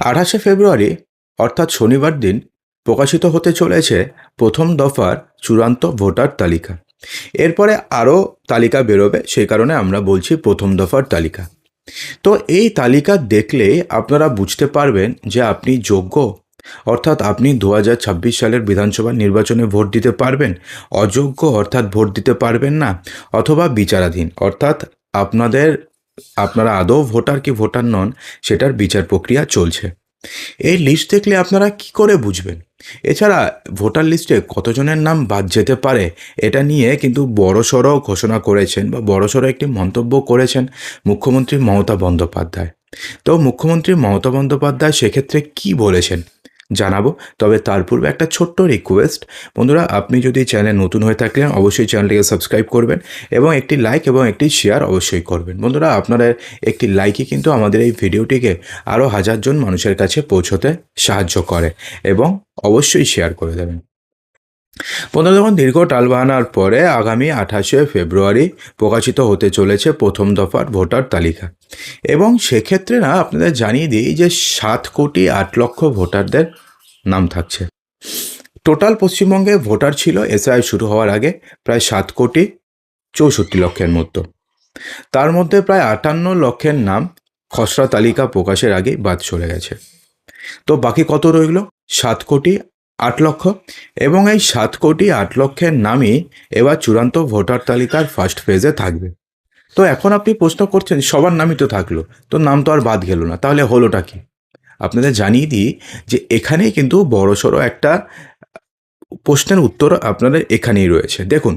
28শে ফেব্রুয়ারি অর্থাৎ শনিবার দিন প্রকাশিত হতে চলেছে প্রথম দফার চূড়ান্ত ভোটার তালিকা। এরপরে আরও তালিকা বেরোবে, সেই কারণে আমরা বলছি প্রথম দফার তালিকা। তো এই তালিকা দেখলেই আপনারা বুঝতে পারবেন যে আপনি যোগ্য, অর্থাৎ আপনি 2026 সালের বিধানসভা নির্বাচনে ভোট দিতে পারবেন, অযোগ্য অর্থাৎ ভোট দিতে পারবেন না, অথবা বিচারাধীন অর্থাৎ আপনারা আদৌ ভোটার কি ভোটার নন সেটার বিচার প্রক্রিয়া চলছে। এই লিস্ট দেখলে আপনারা কি করে বুঝবেন? এছাড়া ভোটার লিস্টে কতজনের নাম বাদ যেতে পারে এটা নিয়ে কিন্তু বড়সড় ঘোষণা করেছেন বা বড়সড় একটি মন্তব্য করেছেন মুখ্যমন্ত্রী মমতা বন্দ্যোপাধ্যায়। তো মুখ্যমন্ত্রী মমতা বন্দ্যোপাধ্যায় সেক্ষেত্রে কি বলেছেন জানাবো, তবে তার পূর্বে একটা ছোট্ট রিকোয়েস্ট। বন্ধুরা, আপনি যদি চ্যানেলে নতুন হয়ে থাকলেন অবশ্যই চ্যানেলটিকে সাবস্ক্রাইব করবেন এবং একটি লাইক এবং একটি শেয়ার অবশ্যই করবেন। বন্ধুরা, আপনাদের একটি লাইকই কিন্তু আমাদের এই ভিডিওটিকে আরও হাজারজন মানুষের কাছে পৌঁছতে সাহায্য করে, এবং অবশ্যই শেয়ার করে দেবেন। বন্ধুরা, যখন দীর্ঘ টালবাহানার পরে আগামী 28শে ফেব্রুয়ারি প্রকাশিত হতে চলেছে প্রথম দফার ভোটার তালিকা, এবং সেক্ষেত্রে আপনাদের জানিয়ে দিই যে 7,08,00,000 ভোটারদের নাম থাকছে। টোটাল পশ্চিমবঙ্গে ভোটার ছিল এসআই শুরু হওয়ার আগে প্রায় 7,64,00,000 মতো। তার মধ্যে প্রায় 58 লক্ষের নাম খসড়া তালিকা প্রকাশের আগে বাদ চলে গেছে। তো বাকি কত রইল? 7,08,00,000। এবং এই 7,08,00,000 নামই এবার চূড়ান্ত ভোটার তালিকার ফার্স্ট ফেজে থাকবে। তো এখন আপনি প্রশ্ন করছেন সবার নামই তো থাকলো, তো নাম তো আর বাদ গেল না, তাহলে হলোটা কি? আপনাদের জানিয়ে দিই যে এখানেই কিন্তু বড়সড় একটা প্রশ্নের উত্তর আপনাদের এখানেই রয়েছে। দেখুন,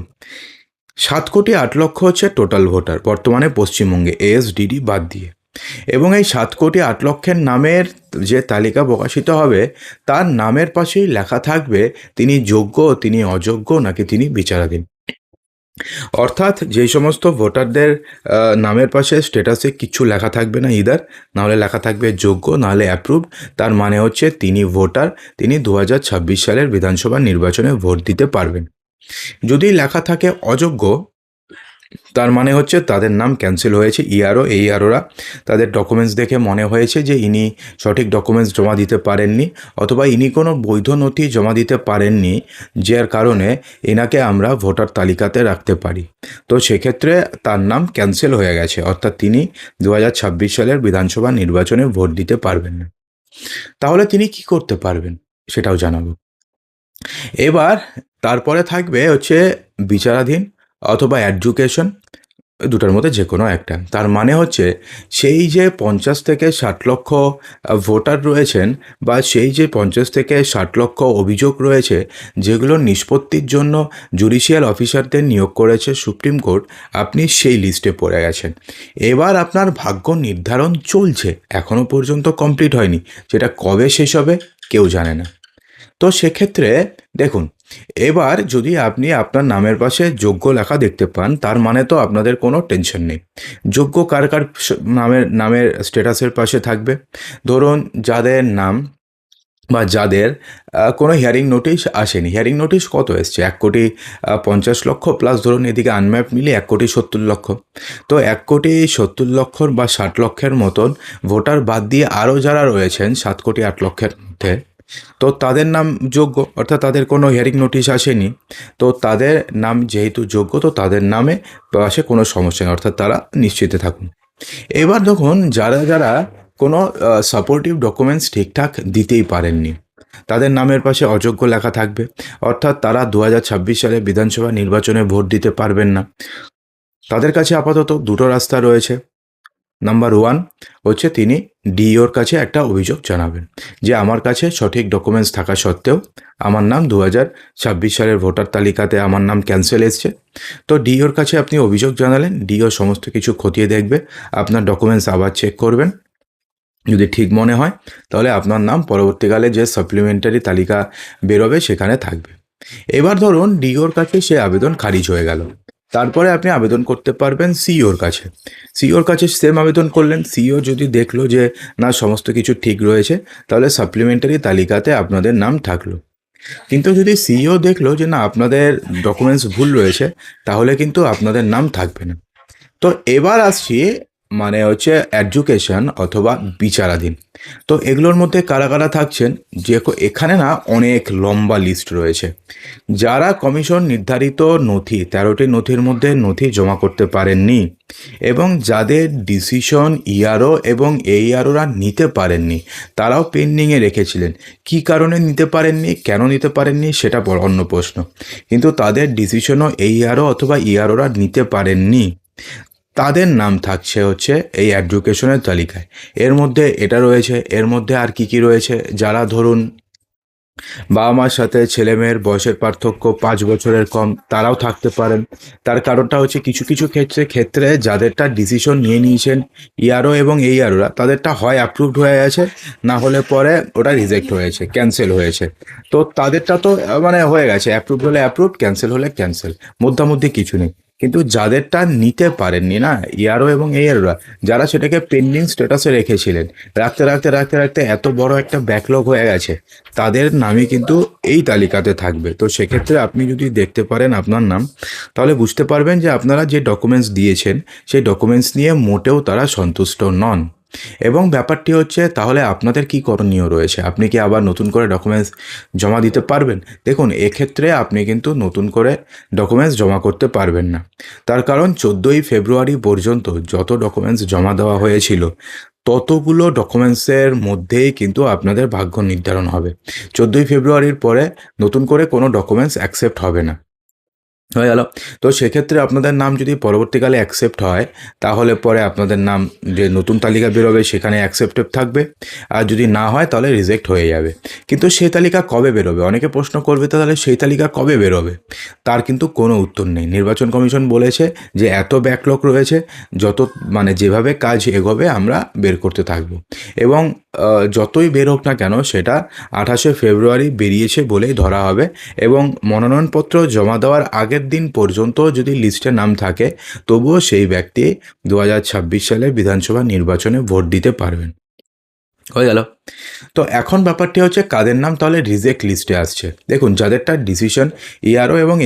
7,08,00,000 হচ্ছে টোটাল ভোটার বর্তমানে পশ্চিমবঙ্গে, এএসডিডি বাদ দিয়ে। এবং এই 7,08,00,000 নামের যে তালিকা প্রকাশিত হবে তার নামের পাশেই লেখা থাকবে তিনি যোগ্য, তিনি অযোগ্য, নাকি তিনি বিচারাধীন। অর্থাৎ যেই সমস্ত ভোটারদের নামের পাশে স্ট্যাটাসে কিছু লেখা থাকবে না, ইদার নাহলে লেখা থাকবে যোগ্য, নাহলে অ্যাপ্রুভ, তার মানে হচ্ছে তিনি ভোটার, তিনি 2026 সালের বিধানসভা নির্বাচনে ভোট দিতে পারবেন। যদি লেখা থাকে অযোগ্য, তার মানে হচ্ছে তাদের নাম ক্যান্সেল হয়েছে। এইআরওরা তাদের ডকুমেন্টস দেখে মনে হয়েছে যে ইনি সঠিক ডকুমেন্টস জমা দিতে পারেননি, অথবা ইনি কোনো বৈধ নথি জমা দিতে পারেননি, যার কারণে এনাকে আমরা ভোটার তালিকাতে রাখতে পারি। তো সেক্ষেত্রে তার নাম ক্যান্সেল হয়ে গেছে, অর্থাৎ তিনি 2026 সালের বিধানসভা নির্বাচনে ভোট দিতে পারবেন না। তাহলে তিনি কি করতে পারবেন সেটাও জানাবো। এবার তারপরে থাকবে হচ্ছে বিচারাধীন অথবা এডুকেশন, দুটার মধ্যে যে কোনো একটা। তার মানে হচ্ছে সেই যে 50 থেকে 60 লক্ষ ভোটার রয়েছেন, বা সেই যে 50 থেকে 60 লক্ষ অভিযোগ রয়েছে যেগুলো নিষ্পত্তির জন্য জুডিশিয়াল অফিসারদের নিয়োগ করেছে সুপ্রিম কোর্ট, আপনি সেই লিস্টে পড়ে গেছেন। এবার আপনার ভাগ্য নির্ধারণ চলছে, এখনও পর্যন্ত কমপ্লিট হয়নি, যেটা কবে শেষ হবে কেউ জানে না। তো সেক্ষেত্রে দেখুন, এবার যদি আপনি আপনার নামের পাশে যোগ্য লেখা দেখতে পান, তার মানে তো আপনাদের কোনো টেনশন নেই। যোগ্য কার কার নামের স্ট্যাটাসের পাশে থাকবে? ধরুন যাদের নাম বা যাদের কোনো হিয়ারিং নোটিশ আসেনি। হিয়ারিং নোটিশ কত এসছে? 1,50,00,000 প্লাস ধরুন এদিকে আনম্যাপ মিলিয়ে 1,70,00,000। তো 1,70,00,000 বা 60 লক্ষের মতন ভোটার বাদ দিয়ে আরও যারা রয়েছেন 7,08,00,000 মধ্যে, তো তাদের নাম যোগ্য, অর্থাৎ তাদের কোনো হিয়ারিং নোটিশ আসেনি, তো তাদের নাম যেহেতু যোগ্য, তো তাদের নামে পাশে কোনো সমস্যা নেই, অর্থাৎ তারা নিশ্চিন্তে থাকুন। এবার দেখুন যারা যারা কোনো সাপোর্টিভ ডকুমেন্টস ঠিকঠাক দিতেই পারেননি, তাদের নামের পাশে অযোগ্য লেখা থাকবে, অর্থাৎ তারা 2026 সালে বিধানসভা নির্বাচনে ভোট দিতে পারবেন না। তাদের কাছে আপাতত দুটো রাস্তা রয়েছে। নাম্বার 1 হচ্ছে তিনি ডিইওর কাছে একটা অভিযোগ জানাবেন যে আমার কাছে সঠিক ডকুমেন্টস থাকা সত্ত্বেও আমার নাম 2026 সালের ভোটার তালিকাতে আমার নাম ক্যান্সেল এসছে। তো ডিইওর কাছে আপনি অভিযোগ জানালেন, ডিইও সমস্ত কিছু খতিয়ে দেখবে, আপনার ডকুমেন্টস আবার চেক করবেন, যদি ঠিক মনে হয় তাহলে আপনার নাম পরবর্তীকালে যে সাপ্লিমেন্টারি তালিকা বেরোবে সেখানে থাকবে। এবার ধরুন ডিইওর কাছে সে আবেদন খারিজ হয়ে গেল, তারপরে আপনি আবেদন করতে পারবেন সিইওর কাছে। সিইওর কাছে সেম আবেদন করলেন, সিইও যদি দেখলো যে না সমস্ত কিছু ঠিক রয়েছে, তাহলে সাপ্লিমেন্টারি তালিকাতে আপনাদের নাম থাকলো। কিন্তু যদি সিইও দেখলো যে না আপনাদের ডকুমেন্টস ভুল রয়েছে, তাহলে কিন্তু আপনাদের নাম থাকবে না। তো এবার আসছি মানে হচ্ছে এডুকেশন অথবা বিচারাধীন। তো এগুলোর মধ্যে কারা কারা থাকছেন, যে এখানে না অনেক লম্বা লিস্ট রয়েছে। যারা কমিশন নির্ধারিত নথি 13টি নথির মধ্যে নথি জমা করতে পারেননি এবং যাদের ডিসিশন ইআরও এবং এইআরওরা নিতে পারেননি, তারাও পেন্ডিংয়ে রেখেছিলেন। কী কারণে নিতে পারেননি, কেন নিতে পারেননি সেটা অন্য প্রশ্ন, কিন্তু তাদের ডিসিশনও এইআরও অথবা ইআরওরা নিতে পারেননি, তাদের নাম থাকছে হচ্ছে এই এডুকেশনের তালিকায়। এর মধ্যে এটা রয়েছে, এর মধ্যে আর কি কি রয়েছে, যারা ধরুন বাবা মার সাথে ছেলে মেয়ের বয়সের পার্থক্য 5 বছরের কম, তারাও থাকতে পারেন। তার কারণটা হচ্ছে কিছু কিছু ক্ষেত্রে যাদেরটা ডিসিশন নিয়ে নিয়েছেন ইআরও এবং এইআরওরা, তাদেরটা হয় অ্যাপ্রুভড হয়ে গেছে, না হলে পরে ওটা রিজেক্ট হয়েছে, ক্যান্সেল হয়েছে। তো তাদেরটা তো মানে হয়ে গেছে, অ্যাপ্রুভড হলে অ্যাপ্রুভড, ক্যান্সেল হলে ক্যান্সেল, মধ্যামধ্যে কিছু নেই। কিন্তু যাদেরটা নিতে পারেননি না ইআরও এবং এইআরওরা, যারা সেটাকে পেন্ডিং স্ট্যাটাসে রেখেছিলেন, রাখতে রাখতে রাখতে রাখতে এত বড় একটা ব্যাকলগ হয়ে গেছে, তাদের নামই কিন্তু এই তালিকাতে থাকবে। তো সেক্ষেত্রে আপনি যদি দেখতে পারেন আপনার নাম, তাহলে বুঝতে পারবেন যে আপনারা যে ডকুমেন্টস দিয়েছেন সেই ডকুমেন্টস নিয়ে মোটেও তারা সন্তুষ্ট নন। এবং ব্যাপারটি হচ্ছে, তাহলে আপনাদের কি করণীয় রয়েছে? আপনি কি আবার নতুন করে ডকুমেন্টস জমা দিতে পারবেন? দেখুন, এক্ষেত্রে আপনি কিন্তু নতুন করে ডকুমেন্টস জমা করতে পারবেন না। তার কারণ 14ই ফেব্রুয়ারি পর্যন্ত যত ডকুমেন্টস জমা দেওয়া হয়েছিল, ততগুলো ডকুমেন্টসের মধ্যেই কিন্তু আপনাদের ভাগ্য নির্ধারণ হবে। 14ই ফেব্রুয়ারির পরে নতুন করে কোনো ডকুমেন্টস অ্যাকসেপ্ট হবে না, হয়ে গেল। তো সেক্ষেত্রে আপনাদের নাম যদি পরবর্তীকালে অ্যাকসেপ্ট হয়, তাহলে পরে আপনাদের নাম যে নতুন তালিকা বেরোবে সেখানে অ্যাকসেপ্টেড থাকবে, আর যদি না হয় তাহলে রিজেক্ট হয়ে যাবে। কিন্তু সেই তালিকা কবে বেরোবে? অনেকে প্রশ্ন করবে, তাহলে সেই তালিকা কবে বেরোবে? তার কিন্তু কোনো উত্তর নেই। নির্বাচন কমিশন বলেছে যে এত ব্যাকলগ রয়েছে, যত মানে যেভাবে কাজ এগোবে আমরা বের করতে থাকবো, এবং যতই বের হোক না কেন সেটা 28শে ফেব্রুয়ারি বেরিয়েছে বলেই ধরা হবে। এবং মনোনয়নপত্র জমা দেওয়ার আগের দিন পর্যন্ত যদি লিস্টে নাম থাকে, তবুও সেই ব্যক্তি 2026 সালের বিধানসভা নির্বাচনে ভোট দিতে পারবেন। হয়ে গেল। তো এখন ব্যাপারটি হচ্ছে, কাদের নাম তাহলে রিজেক্ট লিস্টে আসছে? দেখুন, যাদেরটা ডিসিশন ইআরও এবং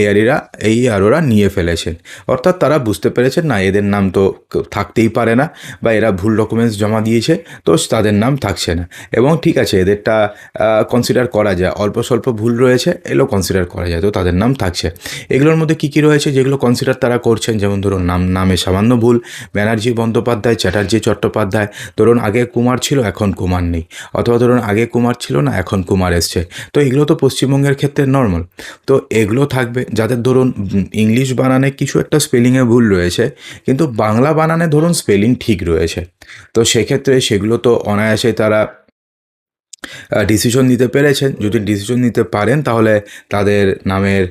এইআরওরা নিয়ে ফেলেছেন, অর্থাৎ তারা বুঝতে পেরেছেন না এদের নাম তো থাকতেই পারে না, বা এরা ভুল ডকুমেন্টস জমা দিয়েছে, তো তাদের নাম থাকছে না। এবং ঠিক আছে, এদেরটা কনসিডার করা যায়, অল্প স্বল্প ভুল রয়েছে, এগুলো কনসিডার করা যায়, তো তাদের নাম থাকছে। এগুলোর মধ্যে কী কী রয়েছে যেগুলো কনসিডার তারা করছেন? যেমন ধরুন, নামে সামান্য ভুল, ব্যানার্জি বন্দ্যোপাধ্যায়, চ্যাটার্জি চট্টোপাধ্যায়, ধরুন আগে কুমার ছিল এখন কুমার নেই, অথবা ধরুন আগে কুমার ছিল না এখন কুমার এসছে। তো এগুলো তো পশ্চিমবঙ্গের ক্ষেত্রে নর্মাল। তো এগুলো থাকবে। যাদের ধরুন ইংলিশ বানানে কিছু একটা স্পেলিংয়ে ভুল রয়েছে, কিন্তু বাংলা বানানে ধরুন স্পেলিং ঠিক রয়েছে, তো সেক্ষেত্রে সেগুলো তো অনায়াসে তারা ডিসিশন নিতে পেরেছেন। যদি ডিসিশন নিতে পারেন, তাহলে তাদের নামের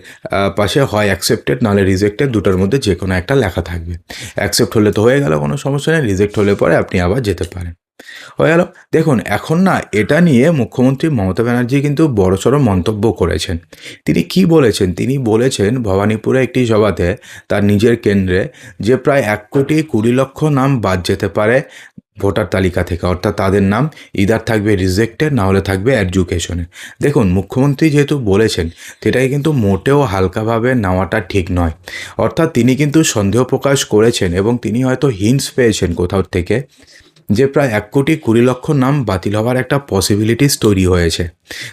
পাশে হয় অ্যাকসেপ্টেড নাহলে রিজেক্টেড, দুটোর মধ্যে যে কোনো একটা লেখা থাকবে। অ্যাকসেপ্ট হলে তো হয়ে গেল, কোনো সমস্যা নেই, রিজেক্ট হলে পরে আপনি আবার যেতে পারেন। হয়ে গেল। দেখুন, এখন না এটা নিয়ে মুখ্যমন্ত্রী মমতা ব্যানার্জি কিন্তু বড়সড় মন্তব্য করেছেন। তিনি কি বলেছেন? তিনি বলেছেন ভবানীপুরে একটি সভাতে, তার নিজের কেন্দ্রে, যে প্রায় 1,20,00,000 নাম বাদ যেতে পারে ভোটার তালিকা থেকে, অর্থাৎ তাদের নাম ইদার থাকবে রিজেক্টেড, না হলে থাকবে এডুকেশনে। দেখুন, মুখ্যমন্ত্রী যেহেতু বলেছেন, সেটাকে কিন্তু মোটেও হালকাভাবে নেওয়াটা ঠিক নয়। অর্থাৎ তিনি কিন্তু সন্দেহ প্রকাশ করেছেন, এবং তিনি হয়তো হিন্টস পেয়েছেন কোথাও থেকে, যে প্রায় 1,20,00,000 নাম বাতিল হওয়ার একটা পসিবিলিটিস তৈরি হয়েছে।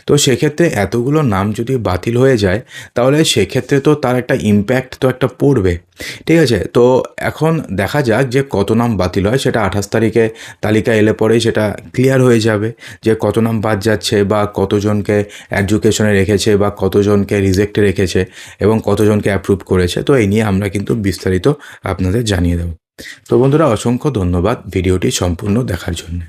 তো সেক্ষেত্রে এতগুলো নাম যদি বাতিল হয়ে যায়, তাহলে সেক্ষেত্রে তো তার একটা ইম্প্যাক্ট তো একটা পড়বে। ঠিক আছে, তো এখন দেখা যাক যে কত নাম বাতিল হয়, সেটা 28 তারিখে তালিকা এলে পরেই সেটা ক্লিয়ার হয়ে যাবে, যে কত নাম বাদ যাচ্ছে, বা কতজনকে এডুকেশনে রেখেছে, বা কতজনকে রিজেক্টে রেখেছে, এবং কতজনকে অ্যাপ্রুভ করেছে। তো এই নিয়ে আমরা কিন্তু বিস্তারিত আপনাদের জানিয়ে দেবো। তো বন্ধুরা, অসংখ্য ধন্যবাদ ভিডিওটি সম্পূর্ণ দেখার জন্য।